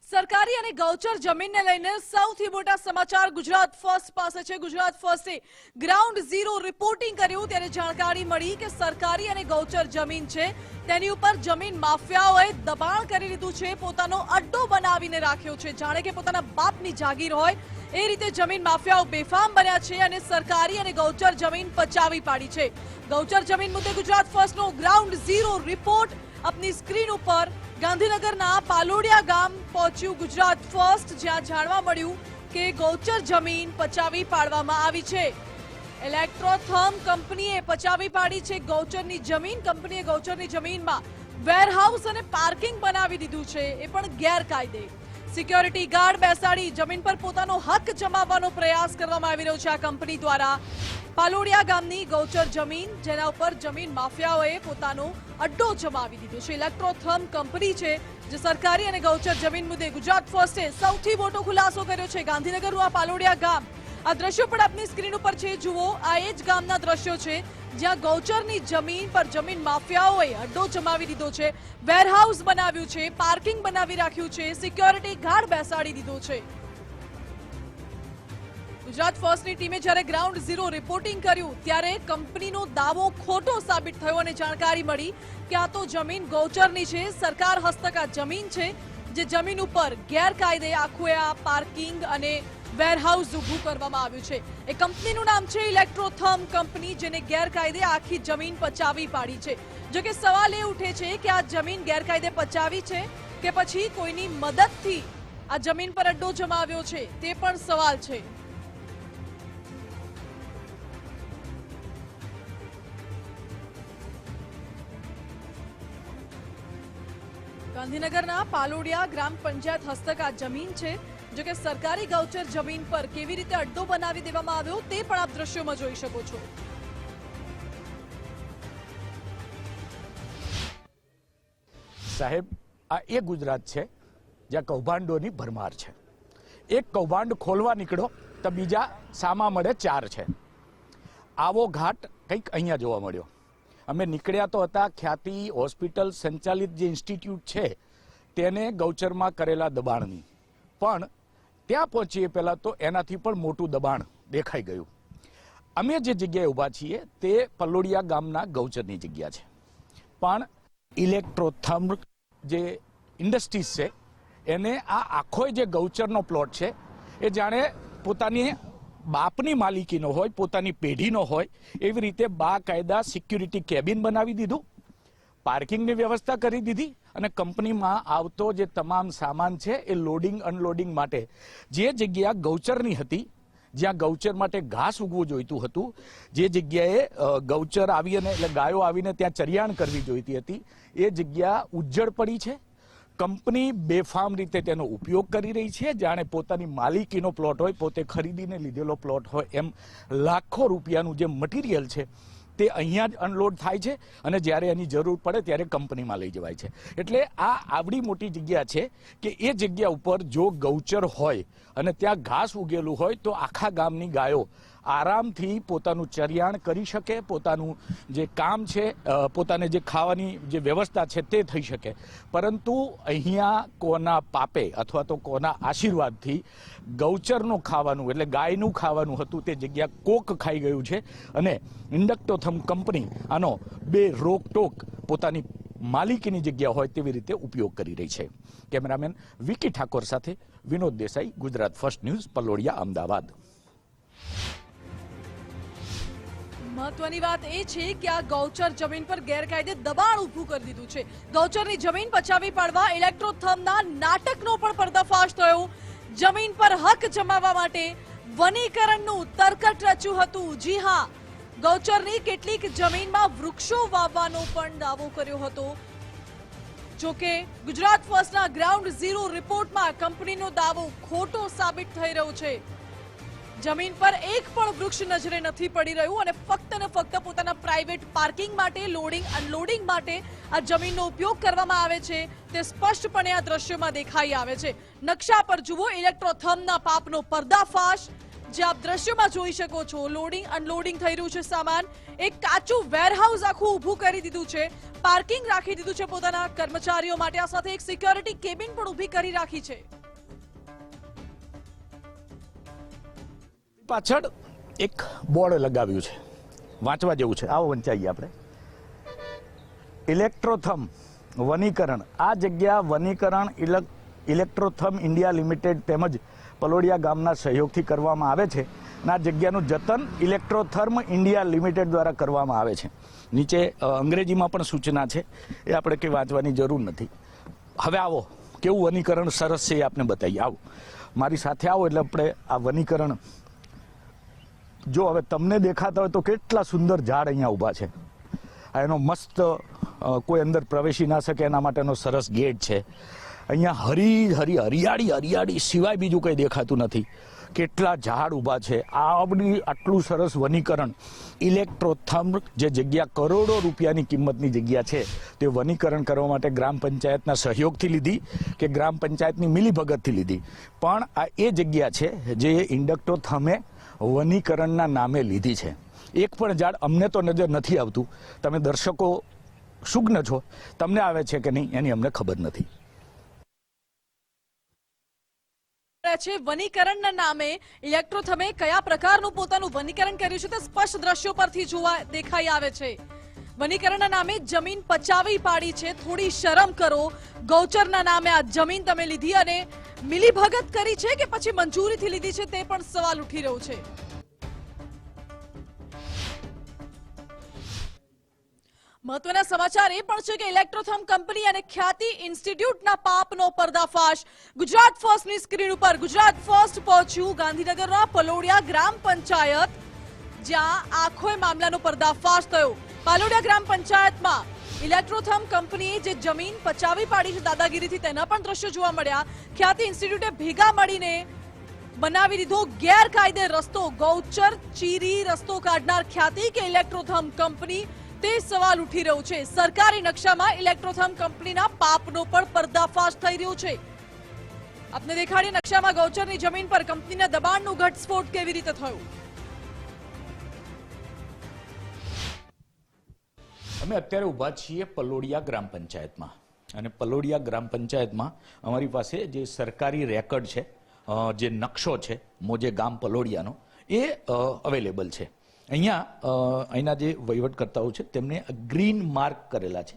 સરકારી અને ગૌચર જમીનને લઈને સૌથી મોટા સમાચાર ગુજરાત ફર્સ્ટ પાસે છે। ગુજરાત ફર્સ્ટે ગ્રાઉન્ડ ઝીરો રિપોર્ટિંગ કર્યું ત્યારે જાણકારી મળી કે સરકારી અને ગૌચર જમીન છે તેની ઉપર જમીન માફિયાઓએ દબાણ કરી લીધું છે, પોતાનો અડ્ડો બનાવીને રાખ્યો છે, જાણે કે પોતાના બાપની જાગીર હોય એ રીતે જમીન માફિયાઓ બેફામ બન્યા છે અને સરકારી અને ગૌચર જમીન પચાવી પાડી છે। ગૌચર જમીન મુદ્દે ગુજરાત ફર્સ્ટનો ગ્રાઉન્ડ ઝીરો રિપોર્ટ अपनी स्क्रीन पर गांधीनगरना पालोडिया गाम पहुंच्યું गुजरात फर्स्ट, જ્યાં જાણવા મળ્યું કે ગૌચર જમીન પચાવી પાડવામાં આવી છે। ઇલેક્ટ્રોથર્મ કંપનીએ પચાવી પાડી છે ગૌચરની જમીન। કંપનીએ ગૌચરની જમીનમાં વેરહાઉસ અને પાર્કિંગ બનાવી દીધું છે, એ પણ ગેરકાયદે। સિક્યોરિટી ગાર્ડ બેસાડી જમીન પર પોતાનો હક જમાવવાનો પ્રયાસ કરવામાં આવી રહ્યો છે આ કંપની દ્વારા। પાલોડિયા ગામની ગૌચર જમીન, જેના ઉપર જમીન માફિયાઓએ પોતાનો અડ્ડો જમાવી દીધો છે। ઇલેક્ટ્રોથર્મ કંપની છે જે સરકારી અને ગૌચર જમીન મુદ્દે ગુજરાત ફર્સ્ટે સૌથી મોટો ખુલાસો કર્યો છે। ગાંધીનગરનું આ પાલોડિયા ગામ, આ દ્રશ્યો પણ આપની સ્ક્રીન ઉપર છે, જુઓ આ એ જ ગામના દ્રશ્યો છે જ્યાં ગૌચરની જમીન પર જમીન માફિયાઓએ અડ્ડો જમાવી દીધો છે, વેરહાઉસ બનાવ્યું છે, પાર્કિંગ બનાવી રાખ્યું છે, સિક્યોરિટી ગાર્ડ બેસાડી દીધો છે। ગુજરાત ફર્સ્ટની ટીમે જ્યારે ગ્રાઉન્ડ ઝીરો રિપોર્ટિંગ કર્યું ત્યારે કંપનીનો દાવો ખોટો સાબિત થયો અને જાણકારી મળી કે આ તો જમીન ગૌચરની છે, સરકાર હસ્તક આ જમીન છે, જે જમીન ઉપર ગેરકાયદે આખું આ પાર્કિંગ અને વેરહાઉસ ઊભું કરવામાં આવ્યું છે। એ કંપનીનું નામ છે ઇલેક્ટ્રોથર્મ કંપની, જેને ગેરકાયદે આખી જમીન પચાવી પાડી છે। જો કે સવાલ એ ઉઠે છે કે આ જમીન ગેરકાયદે પચાવી છે કે પછી કોઈની મદદથી આ જમીન પર અડ્ડો જમાવ્યો છે, તે પણ સવાલ છે। ગાંધીનગરના પાલોડિયા ગ્રામ પંચાયત હસ્તક આ જમીન છે, જો કે સરકારી ગૌચર જમીન પર કેવી રીતે અડ્ડો બનાવી દેવામાં આવ્યો તે પણ આપ દ્રશ્યોમાં જોઈ શકો છો। સાહેબ, આ એ ગુજરાત છે જ્યાં કૌભાંડોની ભરમાર છે। એક કૌભાંડ ખોલવા નીકળો તો બીજા સામા મળે ચાર છે। આવો ઘાટ કંઈક અહીંયા જોવા મળ્યો। અમે નીકળ્યા તો હતા ખ્યાતિ હોસ્પિટલ સંચાલિત જે ઇન્સ્ટિટ્યૂટ છે તેને ગૌચરમાં કરેલા દબાણની, પણ ત્યાં પહોંચીએ પહેલાં તો એનાથી પણ મોટું દબાણ દેખાઈ ગયું। અમે જે જગ્યાએ ઊભા છીએ તે પલોડિયા ગામના ગૌચરની જગ્યા છે, પણ ઇલેક્ટ્રોથર્મ જે ઇન્ડસ્ટ્રીઝ છે એને આ આખો જે ગૌચરનો પ્લોટ છે એ જાણે પોતાની બાપની માલિકીનો હોય, પોતાની પેઢીનો હોય એવી રીતે બાકાયદા સિક્યુરિટી કેબિન બનાવી દીધું, પાર્કિંગની વ્યવસ્થા કરી દીધી અને કંપનીમાં આવતો જે તમામ સામાન છે એ લોડિંગ અનલોડિંગ માટે જે જગ્યા ગૌચરની હતી, જ્યાં ગૌચર માટે ઘાસ ઉગવું જોઈતું હતું, જે જગ્યાએ ગૌચર આવી અને એટલે ગાયો આવીને ત્યાં ચરિયાણ કરવી જોઈતી હતી, એ જગ્યા ઉજ્જડ પડી છે। કંપની બેફામ રીતે તેનો ઉપયોગ કરી રહી છે, જાણે પોતાની માલિકીનો પ્લોટ હોય, પોતે ખરીદીને લીધેલો પ્લોટ હોય એમ। લાખો રૂપિયાનું જે મટીરિયલ છે તે અહીંયા જ અનલોડ થાય છે અને જ્યારે એની જરૂર પડે ત્યારે કંપનીમાં લઈ જવાય છે। એટલે આ આવડી મોટી જગ્યા છે કે એ જગ્યા ઉપર જો ગૌચર હોય અને ત્યાં ઘાસ ઉગેલું હોય તો આખા ગામની ગાયો આરામથી પોતાનું ચરિયાણ કરી શકે, પોતાનું જે કામ છે, પોતાને જે ખાવાની જે વ્યવસ્થા છે તે થઈ શકે। પરંતુ અહીંયા કોના પાપે અથવા તો કોના આશીર્વાદથી ગૌચરનું ખાવાનું એટલે ગાયનું ખાવાનું હતું તે જગ્યા કોક ખાઈ ગયું છે અને ઇન્ડક્ટોથર્મ કંપની આનો બે રોકટોક પોતાની માલિકીની જગ્યા હોય તેવી રીતે ઉપયોગ કરી રહી છે। કેમેરામેન વિકી ઠાકોર સાથે વિનોદ દેસાઈ, ગુજરાત ફર્સ્ટ ન્યૂઝ, પલોડિયા, અમદાવાદ। મહત્વની વાત એ છે કે આ ગૌચર જમીન પર ગેરકાયદે દબાણ ઊભું કરી દીધું છે। ગૌચરની જમીન પચાવી પાડવા ઇલેક્ટ્રોથર્મના નાટકનો પણ પર્દાફાશ થયો। જમીન પર હક જમાવવા માટે વનીકરણનું તરકટ રચ્યું હતું। જી હા, ગૌચરની કેટલીક જમીનમાં વૃક્ષો વાવવાનો પણ દાવો કર્યો હતો। જોકે ગુજરાત ફર્સ્ટના ગ્રાઉન્ડ ઝીરો રિપોર્ટમાં કંપનીનો દાવો ખોટો સાબિત થઈ રહ્યો છે। જમીન પર એક પણ વૃક્ષ નજરે નથી પડી રહ્યું અને ફક્ત ને ફક્ત પોતાના પ્રાઇવેટ પાર્કિંગ માટે, લોડિંગ અનલોડિંગ માટે આ જમીનનો ઉપયોગ કરવામાં આવે છે તે સ્પષ્ટપણે આ દ્રશ્યોમાં દેખાઈ આવે છે। નકશા પર જુઓ ઇલેક્ટ્રોથર્મના પાપનો પર્દાફાશ, જે આપ દ્રશ્યોમાં જોઈ શકો છો। લોડિંગ અનલોડિંગ થઈ રહ્યું છે સામાન, એક કાચું વેરહાઉસ આખું ઊભું કરી દીધું છે, પાર્કિંગ રાખી દીધું છે પોતાના કર્મચારીઓ માટે, આ સાથે એક સિક્યોરિટી કેબિન પણ ઊભી કરી રાખી છે। પાછળ એક બોર્ડ લગાવ્યું છે, વાંચવા જેવું છે, આવો વંચાઈએ આપણે. ઇલેક્ટ્રોથમ વનીકરણ. આ જગ્યા વનીકરણ ઇલેક્ટ્રોથમ ઇન્ડિયા લિમિટેડ તેમજ પલોડિયા ગામના સહયોગથી કરવામાં આવે છે અને આ જગ્યાનું જતન ઇલેક્ટ્રોથર્મ ઇન્ડિયા લિમિટેડ દ્વારા કરવામાં આવે છે. નીચે અંગ્રેજીમાં પણ સૂચના છે, એ આપણે કંઈ વાંચવાની જરૂર નથી. હવે આવો કેવું વનીકરણ સરસ છે એ આપણે બતાવીએ. આવો મારી સાથે આવો એટલે આપણે આ વનીકરણ જો હવે તમને દેખાતા હોય તો કેટલા સુંદર ઝાડ અહીંયા ઊભા છે. આ એનો મસ્ત કોઈ અંદર પ્રવેશી ના શકે એના માટેનો સરસ ગેટ છે. અહીંયા હરિયાળી સિવાય બીજું કંઈ દેખાતું નથી. કેટલા ઝાડ ઊભા છે. આટલું સરસ વનીકરણ ઇલેક્ટ્રોથર્મ જે જગ્યા કરોડો રૂપિયાની કિંમતની જગ્યા છે તે વનીકરણ કરવા માટે ગ્રામ પંચાયતના સહયોગથી લીધી કે ગ્રામ પંચાયતની મિલીભગતથી લીધી. પણ આ એ જગ્યા છે જે ઇન્ડક્ટોથર્મે વનીકરણના નામે લીધી છે. એક પણ ઝાડ અમને તો નજર નથી આવતું. તમે દર્શકો સુજ્ઞ છો, તમને આવે છે કે નહીં એની અમને ખબર નથી. છે વનીકરણના નામે ઇલેક્ટ્રોથર્મે કયા પ્રકારનું પોતાનું વનીકરણ કર્યું છે તે સ્પષ્ટ દ્રશ્યો પરથી જોવા દેખાઈ આવે છે. વનીકરણના નામે જમીન પચાવી પાડી છે. થોડી શરમ કરો. ગૌચરના નામે આ જમીન તમે લીધી અને મિલીભગત કરી છે કે પછી મંજૂરીથી લીધી છે તે પણ સવાલ ઉઠી રહ્યો છે. મહત્વના સમાચાર એ પણ છે કે ઇલેક્ટ્રોથર્મ કંપની અને ખ્યાતિ ઇન્સ્ટિટ્યૂટના પાપનો પર્દાફાશ. ગુજરાત ફર્સ્ટની સ્ક્રીન ઉપર ગુજરાત ફર્સ્ટ પહોંચ્યું ગાંધીનગરના પલોડિયા ગ્રામ પંચાયત, જ્યાં આખો મામલાનો પર્દાફાશ થયો. પાલોડિયા ગ્રામ પંચાયતમાં ઇલેક્ટ્રોથર્મ કંપનીએ જે જમીન પચાવી પાડી છે દાદાગીરીથી, તેના પણ દ્રશ્યો જોવા મળ્યા. ખ્યાતિ ઇન્સ્ટિટ્યૂટે ભેગા મળીને બનાવી દીધો ગેરકાયદે રસ્તો. ગૌચર ચીરી રસ્તો કાઢનાર ખ્યાતિ કે ઇલેક્ટ્રોથર્મ કંપની, તે સવાલ ઉઠી રહ્યો છે. સરકારી નકશામાં ઇલેક્ટ્રોથર્મ કંપનીના પાપનો પણ પર્દાફાશ થઈ રહ્યો છે. આપને દેખાડીએ નકશામાં ગૌચરની જમીન પર કંપનીના દબાણનો ઘટસ્ફોટ કેવી રીતે થયો. અમે અત્યારે ઊભા છીએ પલોડિયા ગ્રામ પંચાયતમાં અને પલોડિયા ગ્રામ પંચાયતમાં અમારી પાસે જે સરકારી રેકર્ડ છે, જે નકશો છે મોજે ગામ પલોડિયાનો, એ અવેલેબલ છે. અહીંના જે વહીવટકર્તાઓ છે તેમને ગ્રીન માર્ક કરેલા છે.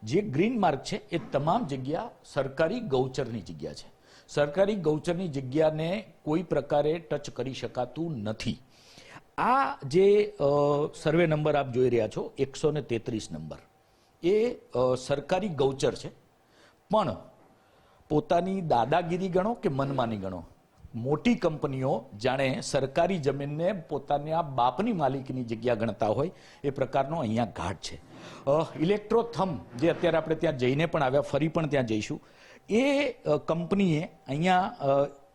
જે ગ્રીન માર્ક છે એ તમામ જગ્યા સરકારી ગૌચરની જગ્યા છે. સરકારી ગૌચરની જગ્યાને કોઈ પ્રકારે ટચ કરી શકાતું નથી. આ જે સર્વે નંબર આપ જોઈ રહ્યા છો 133 નંબર, એ સરકારી ગૌચર છે. પણ પોતાની દાદાગીરી ગણો કે મનમાની ગણો, મોટી કંપનીઓ જાણે સરકારી જમીનને પોતાના બાપની માલિકીની જગ્યા ગણતા હોય એ પ્રકારનો અહીંયા ઘાટ છે. ઇલેક્ટ્રોથર્મ જે અત્યારે આપણે ત્યાં જઈને પણ આવ્યા, ફરી પણ ત્યાં જઈશું, એ કંપનીએ અહીંયા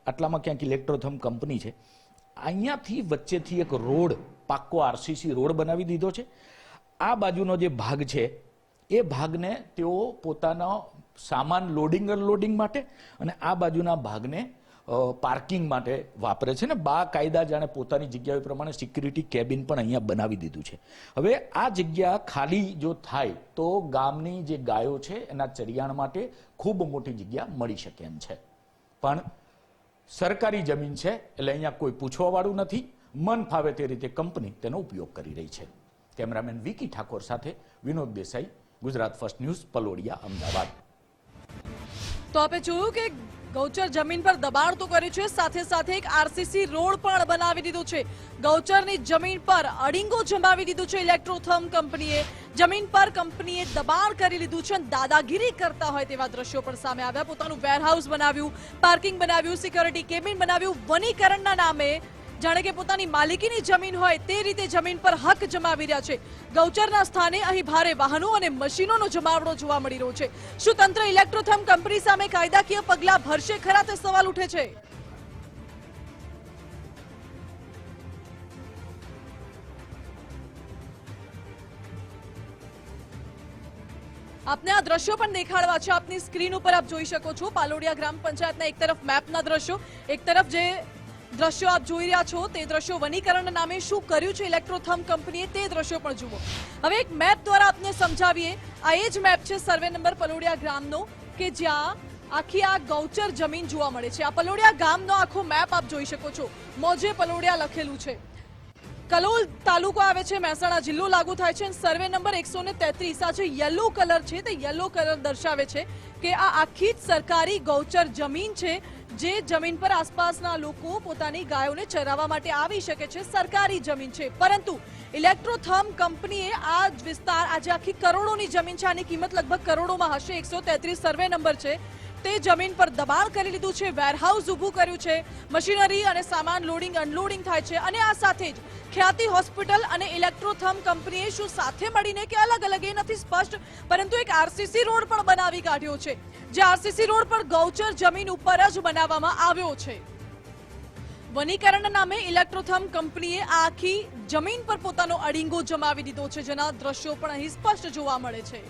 આટલામાં ક્યાંક ઇલેક્ટ્રોથર્મ કંપની છે, અહીંયાથી વચ્ચેથી એક રોડ, પાક્કો આરસીસી રોડ બનાવી દીધો છે. આ બાજુનો જે ભાગ છે એ ભાગને તેઓ પોતાના સામાન લોડિંગ અનલોડિંગ માટે અને આ બાજુના ભાગને પાર્કિંગ માટે વાપરે છે ને બાકાયદા જાણે પોતાની જગ્યાએ પ્રમાણે સિક્યુરિટી કેબિન પણ અહીંયા બનાવી દીધું છે. હવે આ જગ્યા ખાલી જો થાય તો ગામની જે ગાયો છે એના ચરિયાણ માટે ખૂબ મોટી જગ્યા મળી શકે એમ છે. પણ સરકારી જમીન છે એટલે અહીંયા કોઈ પૂછવાવાળું નથી. મન ફાવે તે રીતે કંપની તેનો ઉપયોગ કરી રહી છે. કેમેરામેન વિકી ઠાકોર સાથે વિનોદ દેસાઈ, ગુજરાત ફર્સ્ટ ન્યૂઝ, પલોડિયા, અમદાવાદ. તો આપણે જોયું કે ગૌચર જમીન પર દબાણ તો કર્યું છે, સાથે સાથે એક આરસીસી રોડ પણ બનાવી દીધો છે. ગૌચરની જમીન પર અડીંગો જમાવી દીધું છે ઇલેક્ટ્રોથર્મ કંપનીએ. જમીન પર કંપનીએ દબાણ કરી લીધું છે, દાદાગીરી કરતા હોય તેવા દ્રશ્યો પણ સામે આવ્યા. પોતાનું વેરહાઉસ બનાવ્યું, પાર્કિંગ બનાવ્યું, સિક્યોરિટી કેબિન બનાવ્યું. વનીકરણના નામે જાણે કે પોતાની માલિકીની જમીન હોય તે રીતે જમીન પર હક જમાવી રહ્યા છે. ગૌચરના સ્થાને અહીં ભારે વાહનો અને મશીનોનો જમાવડો જોવા મળી રહ્યો છે. શું તંત્ર ઇલેક્ટ્રોથર્મ કંપની સામે કાયદાકીય પગલાં ભરશે ખરા, તે સવાલ ઉઠે છે. આપને આ દ્રશ્યો પણ દેખાડવા છે. આપની સ્ક્રીન ઉપર આપ જોઈ શકો છો પાલોડિયા ગ્રામ પંચાયતના એક તરફ મેપના દ્રશ્યો, એક તરફ જે દ્રશ્યો આપ જોઈ રહ્યા છો તે દ્રશ્યો વનીકરણના નામે શું કર્યું છે ઇલેક્ટ્રોથર્મ કંપનીએ તે દ્રશ્યો પણ જુઓ. હવે એક મેપ દ્વારા આપને સમજાવીએ. આ એ જ મેપ છે સર્વે નંબર પલોડિયા ગ્રામનો કે જ્યાં આખી આ ગૌચર જમીન જોવા મળે છે। આ પલોડિયા ગામનો આખો મેપ આપ જોઈ શકો છો। મોજે પલોડિયા લખેલું છે। કલોલ તાલુકો આવે છે, મહેસાણા જિલ્લો લાગુ થાય છે। સર્વે નંબર 133 આ જે યલો કલર છે તે યલો કલર દર્શાવે છે કે આ આખી જ સરકારી ગૌચર જમીન છે, જે જમીન પર આસપાસના લોકો પોતાની ગાયોને ચરાવવા માટે આવી શકે છે। સરકારી જમીન છે, પરંતુ ઇલેક્ટ્રોથર્મ કંપનીએ આ જ વિસ્તાર, આજે આખી કરોડોની જમીન છે, આની કિંમત લગભગ કરોડોમાં હશે, 133 સર્વે નંબર છે, તે જમીન પર દબાણ કરી લીધું છે, વેરહાઉસ ઊભું કર્યું છે, મશીનરી અને સામાન લોડિંગ અનલોડિંગ થાય છે। અને આ સાથે જ ખ્યાતિ હોસ્પિટલ અને ઇલેક્ટ્રોથર્મ કંપનીએ શું સાથે મળીને કે અલગ અલગ એ નથી સ્પષ્ટ, પરંતુ એક આરસીસી રોડ પણ બનાવી કાઢ્યો છે, જે આરસીસી રોડ પર ગૌચર જમીન ઉપર જ બનાવવામાં આવ્યો છે। વનીકરણના નામે ઇલેક્ટ્રોથર્મ કંપનીએ આખી જમીન પર પોતાનો અડીંગો જમાવી દીધો છે, જેના દ્રશ્યો પણ અહીં સ્પષ્ટ જોવા મળે છે।